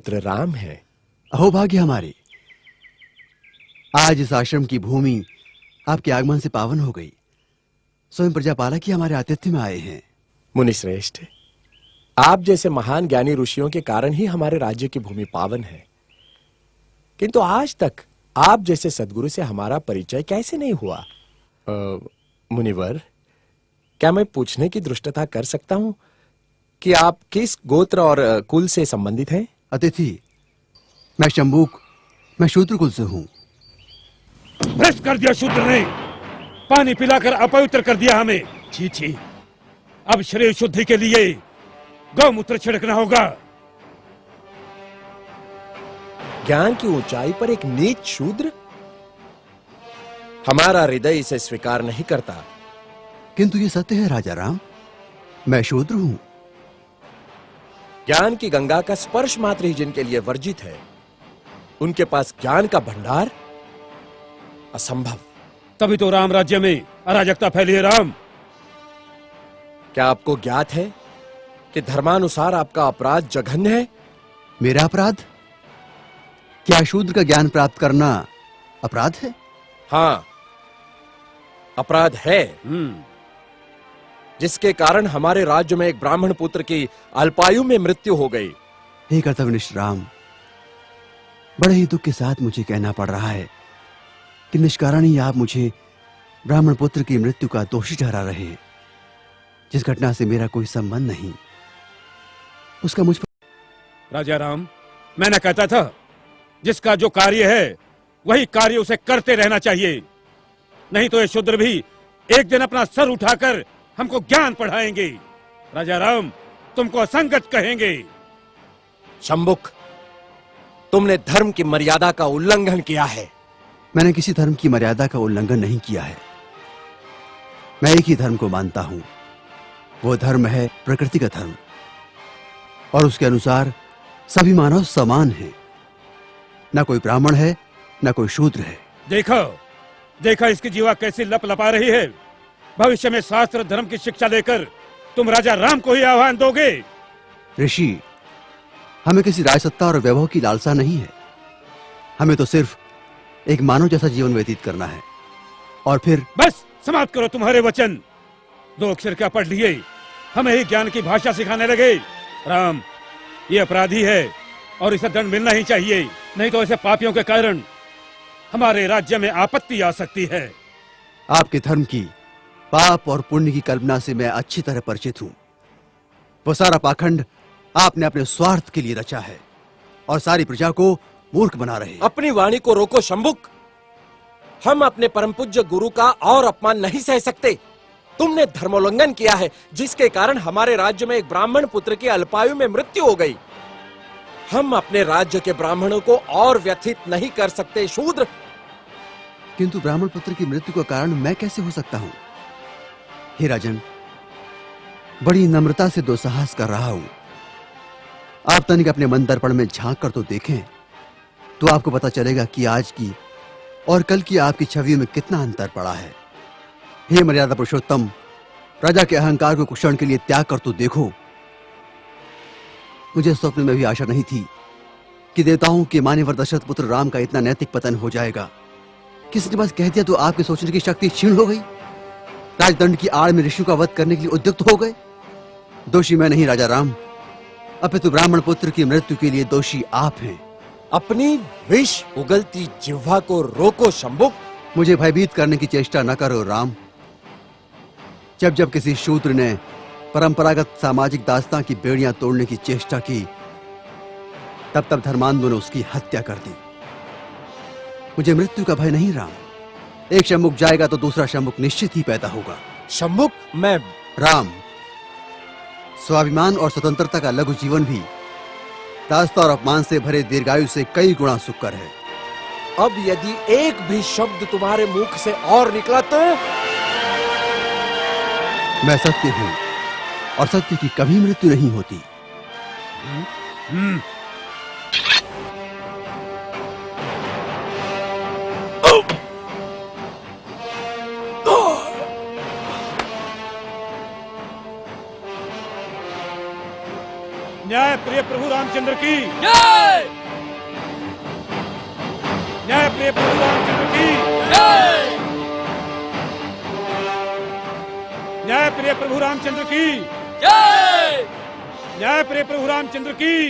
पुत्र राम है। अहो भाग्य हमारे, आज इस आश्रम की भूमि आपके आगमन से पावन हो गई। स्वयं प्रजापालक ही हमारे आतिथ्य में आए हैं। मुनिश्रेष्ठ, आप जैसे महान ज्ञानी ऋषियों के कारण ही हमारे राज्य की भूमि पावन है, किंतु आज तक आप जैसे सद्गुरु से हमारा परिचय कैसे नहीं हुआ? मुनिवर, क्या मैं पूछने की धृष्टता कर सकता हूं कि आप किस गोत्र और कुल से संबंधित हैं? अतिथि, मैं शंबुक, मैं शूद्र कुल से हूं। भ्रष्ट कर दिया शूद्र ने, पानी पिलाकर अपवित्र कर दिया हमें। छी छी, अब शरीर शुद्धि के लिए गौमूत्र छिड़कना होगा। ज्ञान की ऊंचाई पर एक नीच शूद्र? हमारा हृदय इसे स्वीकार नहीं करता। किंतु ये सत्य है राजा राम, मैं शूद्र हूं। ज्ञान की गंगा का स्पर्श मात्र ही जिनके लिए वर्जित है, उनके पास ज्ञान का भंडार असंभव। तभी तो राम राज्य में अराजकता फैली है। राम, क्या आपको ज्ञात है कि धर्मानुसार आपका अपराध जघन्य है? मेरा अपराध? क्या शूद्र का ज्ञान प्राप्त करना अपराध है? हाँ, अपराध है, जिसके कारण हमारे राज्य में एक ब्राह्मण पुत्र की अल्पायु में मृत्यु हो गई। हे कर्तव्यनिष्ठ राम, बड़े ही दुख के साथ मुझे कहना पड़ रहा है कि निष्कारण ही आप मुझे ब्राह्मण पुत्र की मृत्यु का दोषी ठहरा रहे हैं, जिस घटना से मेरा कोई संबंध नहीं, उसका मुझ पर। राजा राम, मैं न कहता था जिसका जो कार्य है वही कार्य उसे करते रहना चाहिए, नहीं तो ये शूद्र भी एक दिन अपना सर उठाकर हमको ज्ञान पढ़ाएंगे। राजा राम, तुमको असंगत कहेंगे। शंबुक, तुमने धर्म की मर्यादा का उल्लंघन किया है। मैंने किसी धर्म की मर्यादा का उल्लंघन नहीं किया है। मैं एक ही धर्म को मानता हूं, वो धर्म है प्रकृति का धर्म, और उसके अनुसार सभी मानव समान हैं। ना कोई ब्राह्मण है, ना कोई शूद्र है। देखो देखा इसकी जीवा कैसी लप लपा रही है। भविष्य में शास्त्र धर्म की शिक्षा लेकर तुम राजा राम को ही आह्वान दोगे। ऋषि, हमें किसी राजसत्ता और वैभव की लालसा नहीं है। हमें तो सिर्फ एक मानव जैसा जीवन व्यतीत करना है, और फिर बस समाप्त करो तुम्हारे वचन। 2 अक्षर क्या पढ़ लिए, हमें ही ज्ञान की भाषा सिखाने लगे। राम, ये अपराधी है और इसे दंड मिलना ही चाहिए, नहीं तो ऐसे पापियों के कारण हमारे राज्य में आपत्ति आ सकती है। आपके धर्म की पाप और पुण्य की कल्पना से मैं अच्छी तरह परिचित हूं। वो सारा पाखंड आपने अपने स्वार्थ के लिए रचा है और सारी प्रजा को मूर्ख बना रहे हैं। अपनी वाणी को रोको शंबुक। हम अपने परम पूज्य गुरु का और अपमान नहीं सह सकते। तुमने धर्मोल्लंघन किया है, जिसके कारण हमारे राज्य में एक ब्राह्मण पुत्र की अल्पायु में मृत्यु हो गई। हम अपने राज्य के ब्राह्मणों को और व्यथित नहीं कर सकते शूद्र। किंतु ब्राह्मण पुत्र की मृत्यु का कारण मैं कैसे हो सकता हूं? हे राजन, बड़ी नम्रता से दुस्साहस कर रहा हूं। आप तनिक अपने मन दर्पण में झांक कर तो देखें, तो आपको पता चलेगा कि आज की और कल की आपकी छवियों में कितना अंतर पड़ा है। हे मर्यादा पुरुषोत्तम, प्रजा के अहंकार को कुछ क्षण के लिए त्याग कर तो देखो। मुझे स्वप्न में भी आशा नहीं थी कि देवताओं के मान्यवर दशरथ पुत्र राम का इतना नैतिक पतन हो जाएगा। किसी ने बस कह दिया तो आपके सोचने की शक्ति क्षीण हो गई। राजदंड की आड़ में ऋषियों का वध करने के लिए उद्युक्त हो गए। दोषी मैं नहीं राजा राम, अपितु ब्राह्मण पुत्र की मृत्यु के लिए दोषी आप हैं। अपनी विष उगलती जिह्वा को रोको शंबुक। मुझे भयभीत करने की चेष्टा न करो राम। जब जब किसी शूद्र ने परंपरागत सामाजिक दास्तां की बेड़ियां तोड़ने की चेष्टा की, तब तब धर्मांधों ने उसकी हत्या कर दी। मुझे मृत्यु का भय नहीं राम। एक शंबुक जाएगा तो दूसरा शंबुक निश्चित ही पैदा होगा। शंबुक, मैं राम, स्वाभिमान और स्वतंत्रता का लघु जीवन भी दास्ता और अपमान से भरे दीर्घायु से कई गुणा सुकर है। अब यदि एक भी शब्द तुम्हारे मुख से और निकला तो मैं सत्य हूं और सत्य की कभी मृत्यु नहीं होती। न्याय प्रिय प्रभु रामचंद्र की जय। न्याय प्रिय प्रभु रामचंद्र की न्याय प्रिय प्रभु रामचंद्र की न्याय प्रिय प्रभु रामचंद्र की